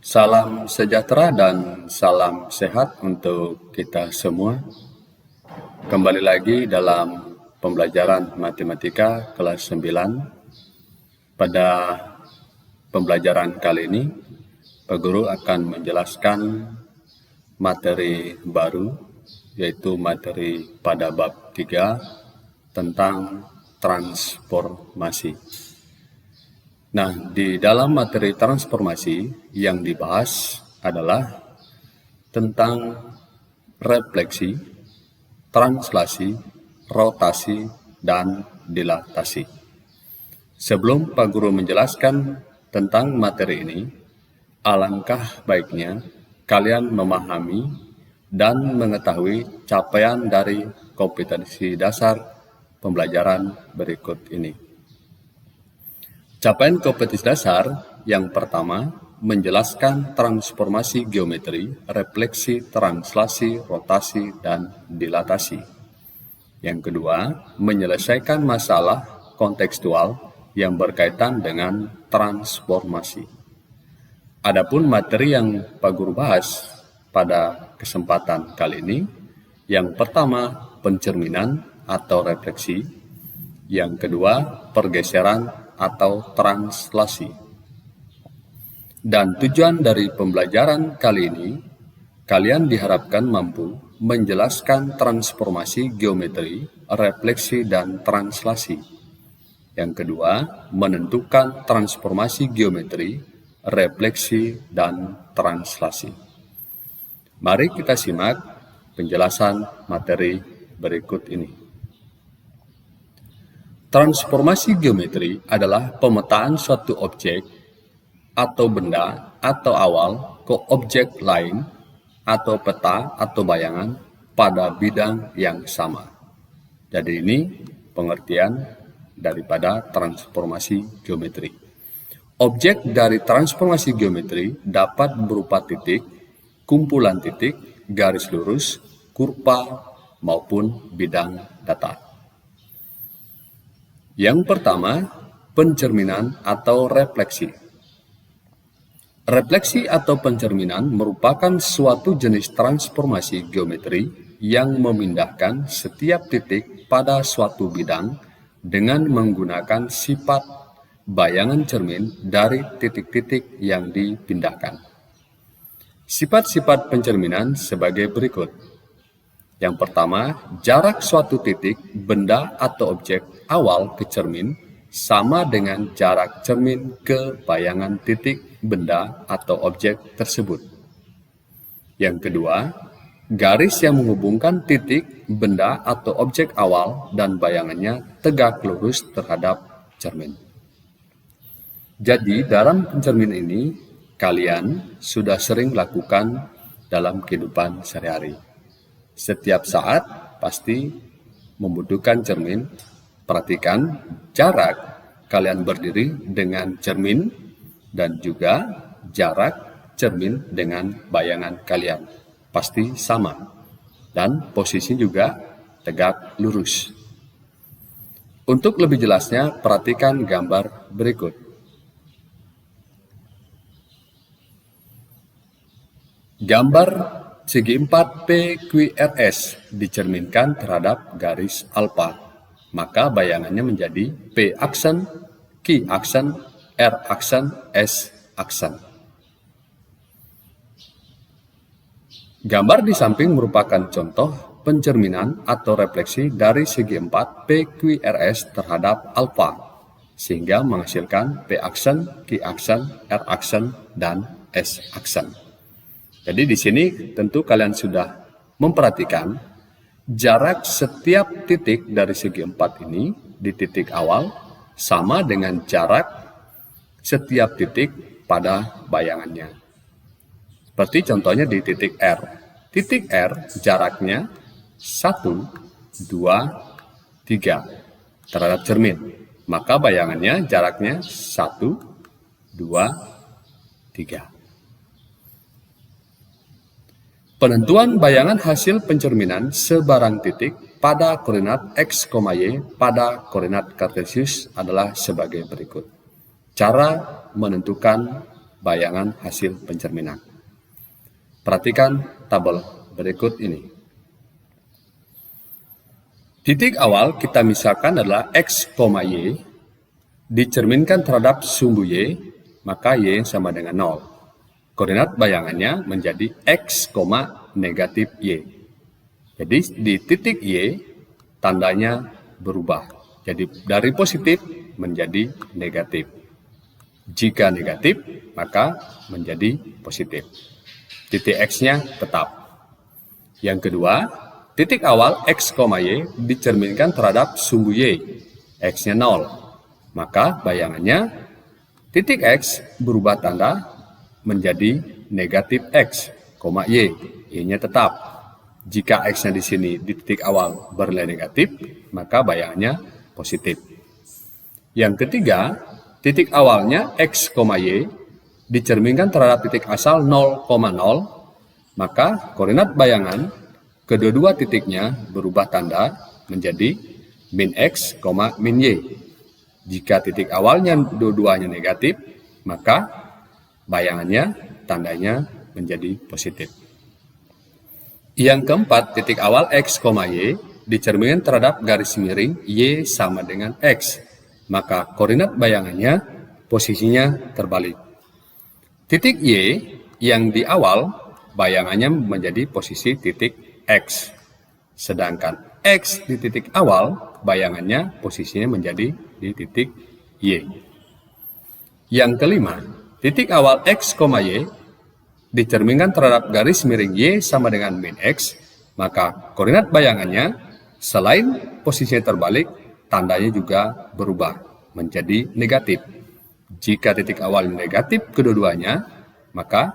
Salam sejahtera dan salam sehat untuk kita semua. Kembali lagi dalam pembelajaran matematika kelas 9. Pada pembelajaran kali ini, Pak Guru akan menjelaskan materi baru, yaitu materi pada bab 3 tentang transformasi. Nah, di dalam materi transformasi yang dibahas adalah tentang refleksi, translasi, rotasi, dan dilatasi. Sebelum Pak Guru menjelaskan tentang materi ini, alangkah baiknya kalian memahami dan mengetahui capaian dari kompetensi dasar pembelajaran berikut ini. Capaian kompetensi dasar yang pertama menjelaskan transformasi geometri, refleksi, translasi, rotasi, dan dilatasi. Yang kedua, menyelesaikan masalah kontekstual yang berkaitan dengan transformasi. Adapun materi yang Pak Guru bahas pada kesempatan kali ini, yang pertama pencerminan atau refleksi, yang kedua pergeseran atau translasi. Dan tujuan dari pembelajaran kali ini, kalian diharapkan mampu menjelaskan transformasi geometri, refleksi, dan translasi. Yang kedua, menentukan transformasi geometri, refleksi, dan translasi. Mari kita simak penjelasan materi berikut ini. Transformasi geometri adalah pemetaan suatu objek atau benda atau awal ke objek lain atau peta atau bayangan pada bidang yang sama. Jadi ini pengertian daripada transformasi geometri. Objek dari transformasi geometri dapat berupa titik, kumpulan titik, garis lurus, kurva, maupun bidang datar. Yang pertama, pencerminan atau refleksi. Refleksi atau pencerminan merupakan suatu jenis transformasi geometri yang memindahkan setiap titik pada suatu bidang dengan menggunakan sifat bayangan cermin dari titik-titik yang dipindahkan. Sifat-sifat pencerminan sebagai berikut. Yang pertama, jarak suatu titik, benda atau objek awal ke cermin sama dengan jarak cermin ke bayangan titik, benda atau objek tersebut. Yang kedua, garis yang menghubungkan titik, benda atau objek awal dan bayangannya tegak lurus terhadap cermin. Jadi, dalam pencermin ini, kalian sudah sering lakukan dalam kehidupan sehari-hari. Setiap saat pasti membutuhkan cermin. Perhatikan jarak kalian berdiri dengan cermin dan juga jarak cermin dengan bayangan kalian. Pasti sama. Dan posisi juga tegak lurus. Untuk lebih jelasnya, perhatikan gambar berikut. Gambar segi 4 PQRS dicerminkan terhadap garis alfa, maka bayangannya menjadi P aksen, Q aksen, R aksen, S aksen. Gambar di samping merupakan contoh pencerminan atau refleksi dari segi 4 PQRS terhadap alfa, sehingga menghasilkan P aksen, Q aksen, R aksen, dan S aksen. Jadi di sini tentu kalian sudah memperhatikan jarak setiap titik dari segi 4 ini di titik awal sama dengan jarak setiap titik pada bayangannya. Seperti contohnya di titik R. Titik R jaraknya 1, 2, 3 terhadap cermin. Maka bayangannya jaraknya 1, 2, 3. Penentuan bayangan hasil pencerminan sebarang titik pada koordinat X, Y pada koordinat kartesius adalah sebagai berikut. Cara menentukan bayangan hasil pencerminan. Perhatikan tabel berikut ini. Titik awal kita misalkan adalah X, Y, dicerminkan terhadap sumbu Y, maka Y sama dengan 0. Koordinat bayangannya menjadi X, negatif Y. Jadi di titik Y, tandanya berubah. Jadi dari positif menjadi negatif. Jika negatif, maka menjadi positif. Titik X-nya tetap. Yang kedua, titik awal X, Y dicerminkan terhadap sumbu Y. X-nya 0. Maka bayangannya titik X berubah tanda menjadi negatif X, Y. Y-nya tetap. Jika X-nya di sini di titik awal bernilai negatif, maka bayangannya positif. Yang ketiga, titik awalnya X, Y dicerminkan terhadap titik asal 0,0, maka koordinat bayangan kedua-dua titiknya berubah tanda menjadi min X, min Y. Jika titik awalnya dua-duanya negatif, maka bayangannya tandanya menjadi positif. Yang keempat, titik awal X, Y dicerminkan terhadap garis miring Y sama dengan X, maka koordinat bayangannya posisinya terbalik. Titik Y yang di awal bayangannya menjadi posisi titik X, sedangkan X di titik awal bayangannya posisinya menjadi di titik Y. Yang kelima, titik awal X, Y dicerminkan terhadap garis miring Y sama dengan min X, maka koordinat bayangannya selain posisinya terbalik, tandanya juga berubah menjadi negatif. Jika titik awal negatif kedua-duanya, maka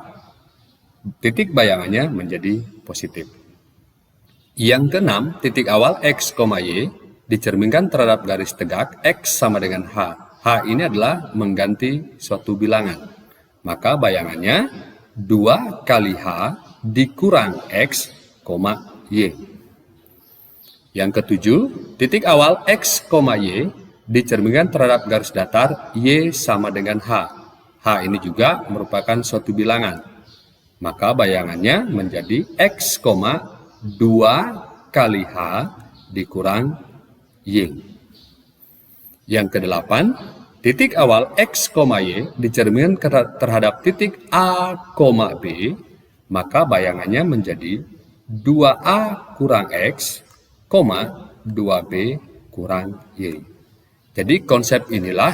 titik bayangannya menjadi positif. Yang keenam, titik awal X, Y dicerminkan terhadap garis tegak X sama dengan H. H ini adalah mengganti suatu bilangan. Maka bayangannya 2 kali H dikurang X, Y. Yang ketujuh, titik awal X, Y dicerminkan terhadap garis datar Y sama dengan H. H ini juga merupakan suatu bilangan. Maka bayangannya menjadi X, 2 kali H dikurang Y. Yang kedelapan, titik awal X, Y dicerminkan terhadap titik A, B, maka bayangannya menjadi 2A kurang X, 2B kurang Y. Jadi konsep inilah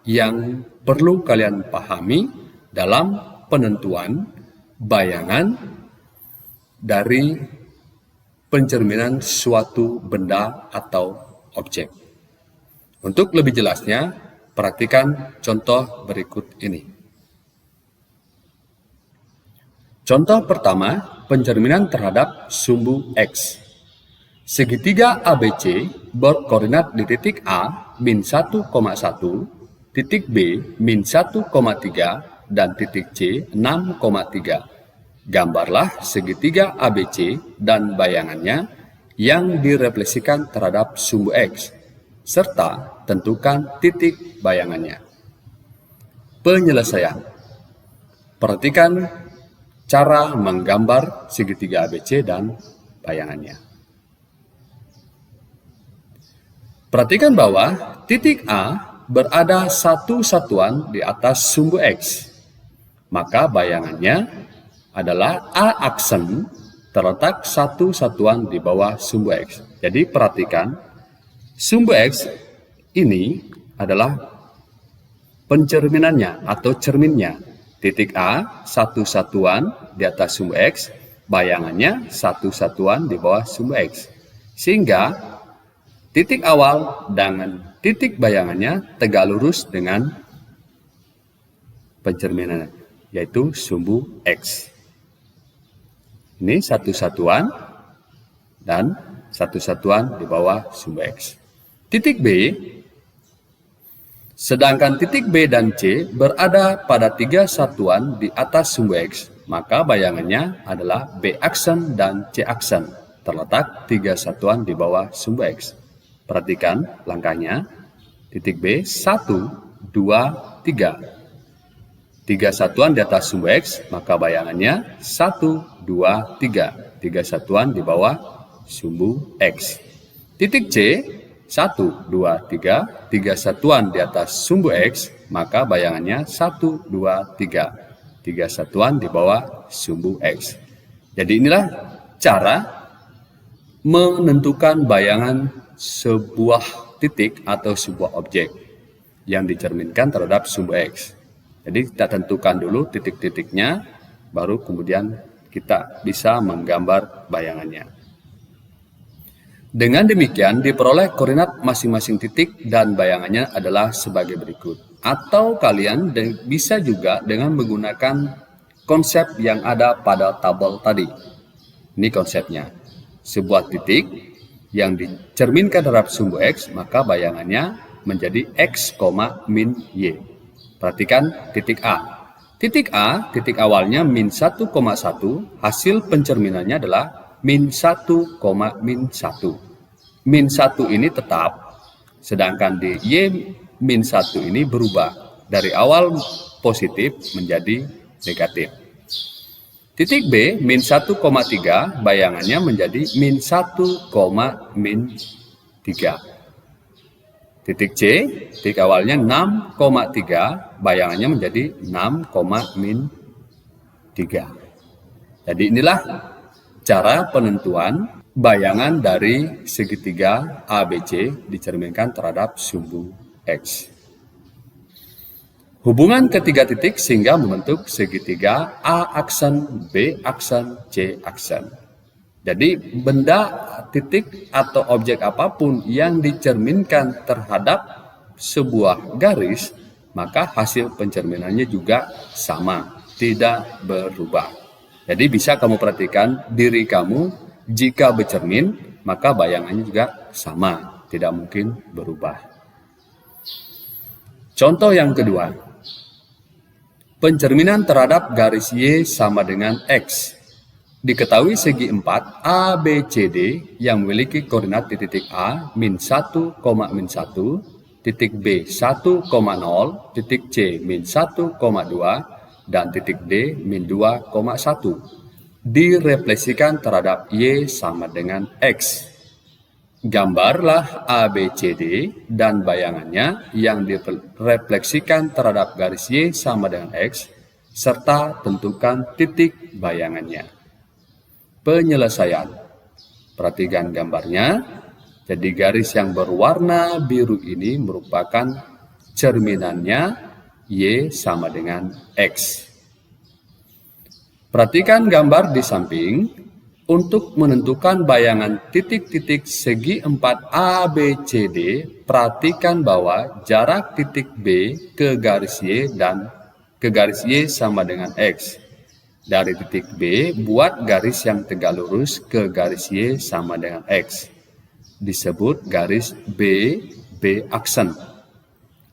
yang perlu kalian pahami dalam penentuan bayangan dari pencerminan suatu benda atau objek. Untuk lebih jelasnya, perhatikan contoh berikut ini. Contoh pertama, pencerminan terhadap sumbu X. Segitiga ABC berkoordinat di titik A, min 1,1, titik B, min 1,3, dan titik C, 6,3. Gambarlah segitiga ABC dan bayangannya yang direfleksikan terhadap sumbu X, serta tentukan titik bayangannya. Penyelesaian. Perhatikan cara menggambar segitiga ABC dan bayangannya. Perhatikan bahwa titik A berada satu satuan di atas sumbu X. Maka bayangannya adalah A aksen terletak satu satuan di bawah sumbu X. Jadi perhatikan, sumbu X ini adalah pencerminannya atau cerminnya. Titik A satu satuan di atas sumbu X, bayangannya satu satuan di bawah sumbu X. Sehingga titik awal dengan titik bayangannya tegak lurus dengan pencerminannya, yaitu sumbu X. Ini satu satuan dan satu satuan di bawah sumbu X. Titik B, sedangkan titik B dan C berada pada 3 satuan di atas sumbu X, maka bayangannya adalah B aksen dan C aksen, terletak 3 satuan di bawah sumbu X. Perhatikan langkahnya, titik B, 1, 2, 3. 3 satuan di atas sumbu X, maka bayangannya 1, 2, 3. 3 satuan di bawah sumbu X. Titik C, 1, 2, 3. 3 satuan di atas sumbu X, maka bayangannya 1, 2, 3. 3 satuan di bawah sumbu X. Jadi inilah cara menentukan bayangan sebuah titik atau sebuah objek yang dicerminkan terhadap sumbu X. Jadi kita tentukan dulu titik-titiknya, baru kemudian kita bisa menggambar bayangannya. Dengan demikian diperoleh koordinat masing-masing titik dan bayangannya adalah sebagai berikut. Atau kalian bisa juga dengan menggunakan konsep yang ada pada tabel tadi. Ini konsepnya. Sebuah titik yang dicerminkan terhadap sumbu X, maka bayangannya menjadi X, min Y. Perhatikan titik A. Titik A, titik awalnya min 1,1, hasil pencerminannya adalah min 1, min 1. Min 1 ini tetap, sedangkan di Y min 1 ini berubah. Dari awal positif menjadi negatif. Titik B, min 1,3, bayangannya menjadi min 1, min 3. Titik C, titik awalnya 6,3, bayangannya menjadi 6, min 3. Jadi inilah cara penentuan bayangan dari segitiga ABC dicerminkan terhadap sumbu X. Hubungan ketiga titik sehingga membentuk segitiga A aksen, B aksen, C aksen. Jadi benda, titik, atau objek apapun yang dicerminkan terhadap sebuah garis, maka hasil pencerminannya juga sama, tidak berubah. Jadi bisa kamu perhatikan diri kamu, jika bercermin, maka bayangannya juga sama, tidak mungkin berubah. Contoh yang kedua, pencerminan terhadap garis Y sama dengan X. Diketahui segi 4 ABCD yang memiliki koordinat di titik A min 1, min 1, titik B 1,0, titik C min 1,2, dan titik D min 2,1. Direfleksikan terhadap Y sama dengan X. Gambarlah ABCD dan bayangannya yang direfleksikan terhadap garis Y sama dengan X, serta tentukan titik bayangannya. Penyelesaian. Perhatikan gambarnya. Jadi garis yang berwarna biru ini merupakan cerminannya Y sama dengan X. Perhatikan gambar di samping. Untuk menentukan bayangan titik-titik segi 4 ABCD, perhatikan bahwa jarak titik B ke garis Y dan ke garis Y sama dengan X. Dari titik B, buat garis yang tegak lurus ke garis Y sama dengan X. Disebut garis B aksen.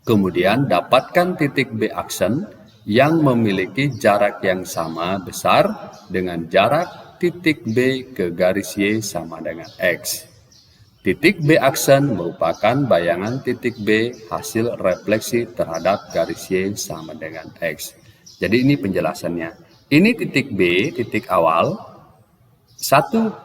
Kemudian dapatkan titik B aksen yang memiliki jarak yang sama besar dengan jarak titik B ke garis Y sama dengan X. Titik B aksen merupakan bayangan titik B hasil refleksi terhadap garis Y sama dengan X. Jadi ini penjelasannya. Ini titik B, titik awal, 1,0,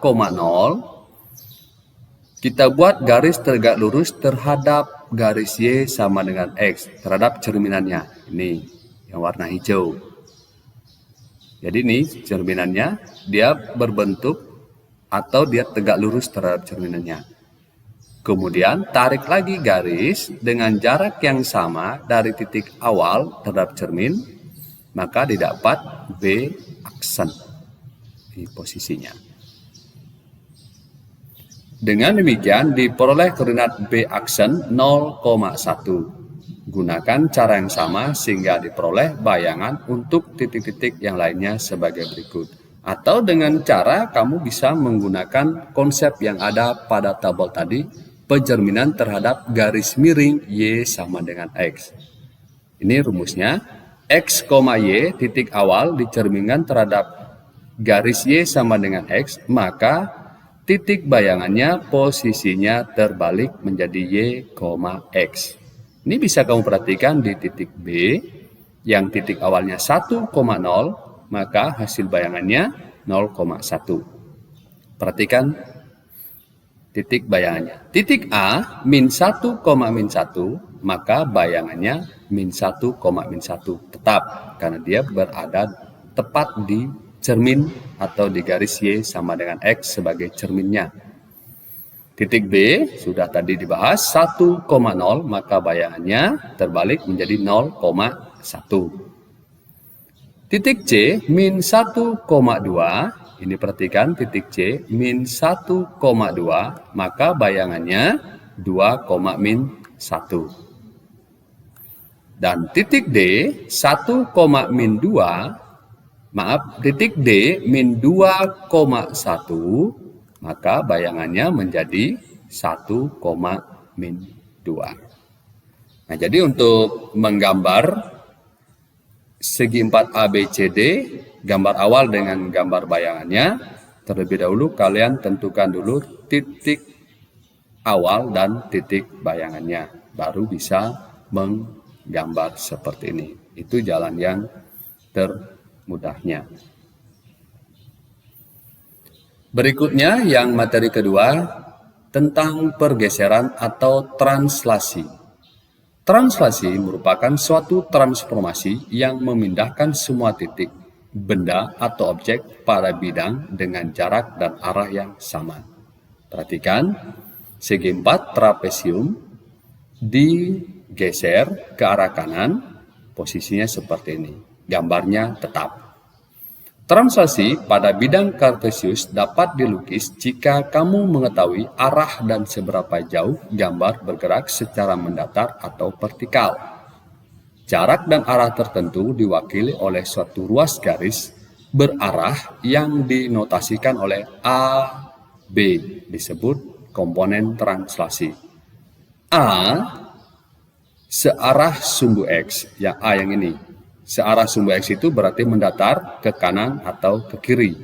kita buat garis tegak lurus terhadap garis Y sama dengan X, terhadap cerminannya. Ini yang warna hijau. Jadi ini cerminannya, dia berbentuk atau dia tegak lurus terhadap cerminannya. Kemudian tarik lagi garis dengan jarak yang sama dari titik awal terhadap cermin, maka didapat B aksen di posisinya. Dengan demikian diperoleh koordinat B aksen 0,1. Gunakan cara yang sama sehingga diperoleh bayangan untuk titik-titik yang lainnya sebagai berikut. Atau dengan cara kamu bisa menggunakan konsep yang ada pada tabel tadi, pencerminan terhadap garis miring Y sama dengan X. Ini rumusnya. X, Y, titik awal dicerminkan terhadap garis Y sama dengan X, maka titik bayangannya posisinya terbalik menjadi Y, X. Ini bisa kamu perhatikan di titik B, yang titik awalnya 1,0, maka hasil bayangannya 0,1. Perhatikan titik bayangannya. Titik A min 1, min 1, maka bayangannya min 1, min 1 tetap, karena dia berada tepat di cermin atau di garis Y sama dengan X sebagai cerminnya. Titik B sudah tadi dibahas 1,0, maka bayangannya terbalik menjadi 0,1. Titik C min 1,2, ini perhatikan titik C min 1,2, maka bayangannya 2, min 1. Dan titik D 1, min 2, maaf, titik D min 2,1, maka bayangannya menjadi 1, min 2. Nah, jadi untuk menggambar segi 4 ABCD, gambar awal dengan gambar bayangannya, terlebih dahulu kalian tentukan dulu titik awal dan titik bayangannya, baru bisa menggambar seperti ini. Itu jalan yang termudahnya. Berikutnya yang materi kedua tentang pergeseran atau translasi. Translasi merupakan suatu transformasi yang memindahkan semua titik, benda atau objek pada bidang dengan jarak dan arah yang sama. Perhatikan, segi 4 trapesium digeser ke arah kanan, posisinya seperti ini. Gambarnya tetap. Translasi pada bidang kartesius dapat dilukis jika kamu mengetahui arah dan seberapa jauh gambar bergerak secara mendatar atau vertikal. Jarak dan arah tertentu diwakili oleh suatu ruas garis berarah yang dinotasikan oleh A, B, disebut komponen translasi. A searah sumbu X, yang A yang ini. Searah sumbu X itu berarti mendatar ke kanan atau ke kiri.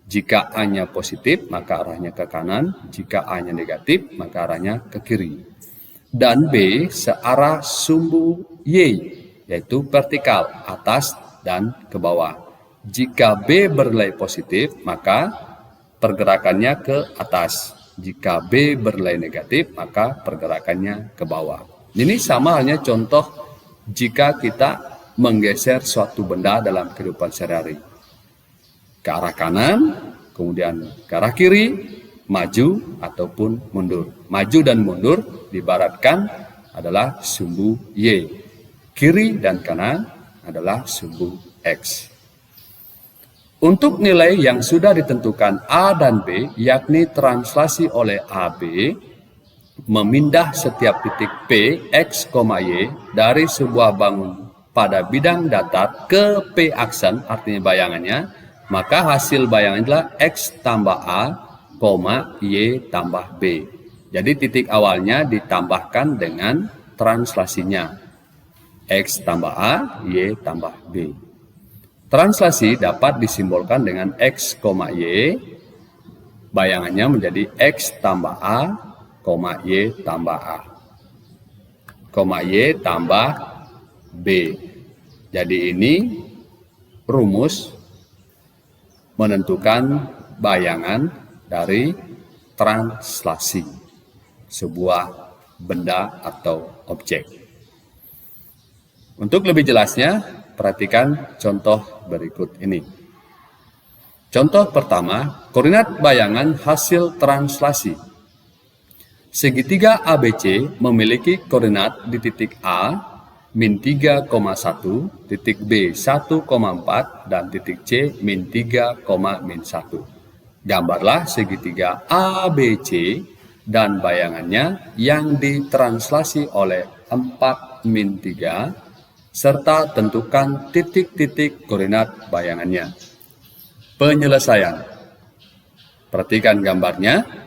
Jika A-nya positif, maka arahnya ke kanan. Jika A-nya negatif, maka arahnya ke kiri. Dan B searah sumbu Y, yaitu vertikal, atas dan ke bawah. Jika B bernilai positif, maka pergerakannya ke atas. Jika B bernilai negatif, maka pergerakannya ke bawah. Ini sama halnya contoh jika kita menggeser suatu benda dalam kehidupan sehari-hari. Ke arah kanan, kemudian ke arah kiri, maju ataupun mundur. Maju dan mundur diibaratkan adalah sumbu Y. Kiri dan kanan adalah sumbu X. Untuk nilai yang sudah ditentukan A dan B, yakni translasi oleh AB, memindah setiap titik P, X, Y dari sebuah bangun pada bidang datar ke P aksen, artinya bayangannya, maka hasil bayangan adalah X tambah A, Y tambah B. Jadi titik awalnya ditambahkan dengan translasinya. X tambah A, Y tambah B. Translasi dapat disimbolkan dengan X, Y. Bayangannya menjadi X tambah A, Y tambah A. Y tambah B. Jadi ini rumus menentukan bayangan dari translasi sebuah benda atau objek. Untuk lebih jelasnya, perhatikan contoh berikut ini. Contoh pertama, koordinat bayangan hasil translasi. Segitiga ABC memiliki koordinat di titik A min 3,1, titik B 1,4, dan titik C min 3, min 1. Gambarlah segitiga ABC dan bayangannya yang ditranslasi oleh 4, min 3, serta tentukan titik-titik koordinat bayangannya. Penyelesaian. Perhatikan gambarnya.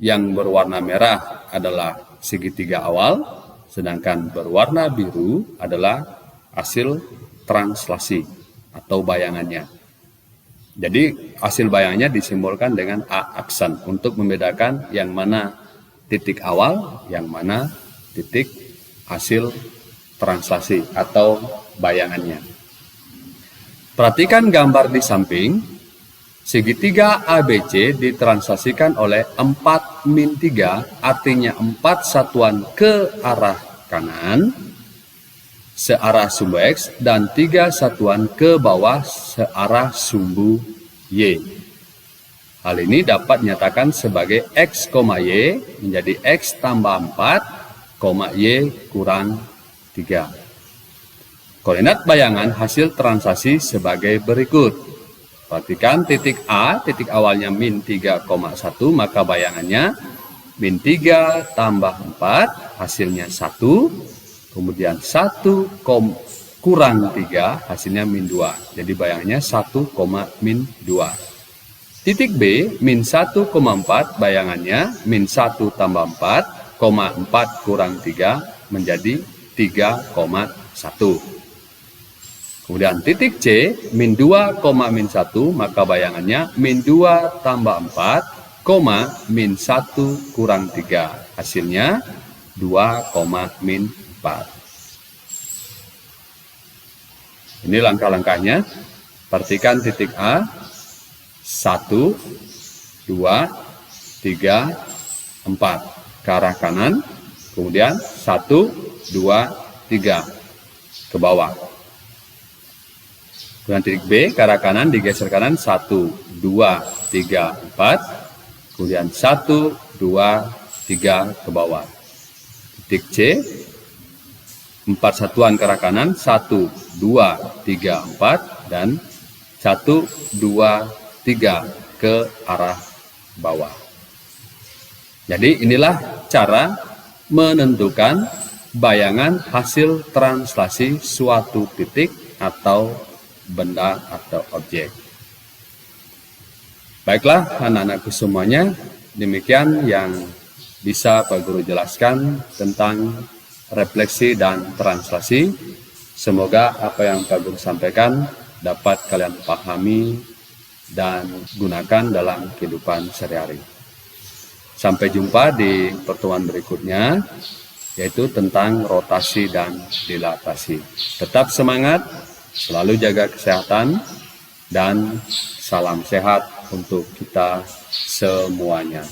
Yang berwarna merah adalah segitiga awal, sedangkan berwarna biru adalah hasil translasi atau bayangannya. Jadi hasil bayangannya disimbolkan dengan A aksen untuk membedakan yang mana titik awal, yang mana titik hasil translasi atau bayangannya. Perhatikan gambar di samping. Segitiga ABC ditranslasikan oleh 4-3, artinya 4 satuan ke arah kanan, searah sumbu X, dan 3 satuan ke bawah searah sumbu Y. Hal ini dapat dinyatakan sebagai X, Y menjadi X tambah 4, Y kurang 3. Koordinat bayangan hasil translasi sebagai berikut. Perhatikan titik A, titik awalnya min 3,1, maka bayangannya min 3 tambah 4, hasilnya 1. Kemudian 1 kurang 3, hasilnya min 2. Jadi bayangannya 1, min 2. Titik B, min 1,4, bayangannya min 1 tambah 4, 4 kurang 3, menjadi 3,1. Kemudian titik C, min 2, min 1, maka bayangannya min 2 tambah 4, min 1 kurang 3. Hasilnya 2, min 4. Ini langkah-langkahnya. Perhatikan titik A, 1, 2, 3, 4. Ke arah kanan, kemudian 1, 2, 3. Ke bawah. Kemudian titik B, ke arah kanan, digeser kanan, 1, 2, 3, 4. Kemudian 1, 2, 3 ke bawah. Titik C, 4 satuan ke arah kanan, 1, 2, 3, 4. Dan 1, 2, 3 ke arah bawah. Jadi inilah cara menentukan bayangan hasil translasi suatu titik atau benda atau objek. Baiklah anak-anakku semuanya, demikian yang bisa Pak Guru jelaskan tentang refleksi dan translasi. Semoga apa yang Pak Guru sampaikan dapat kalian pahami dan gunakan dalam kehidupan sehari-hari. Sampai jumpa di pertemuan berikutnya, yaitu tentang rotasi dan dilatasi. Tetap semangat, selalu jaga kesehatan, dan salam sehat untuk kita semuanya.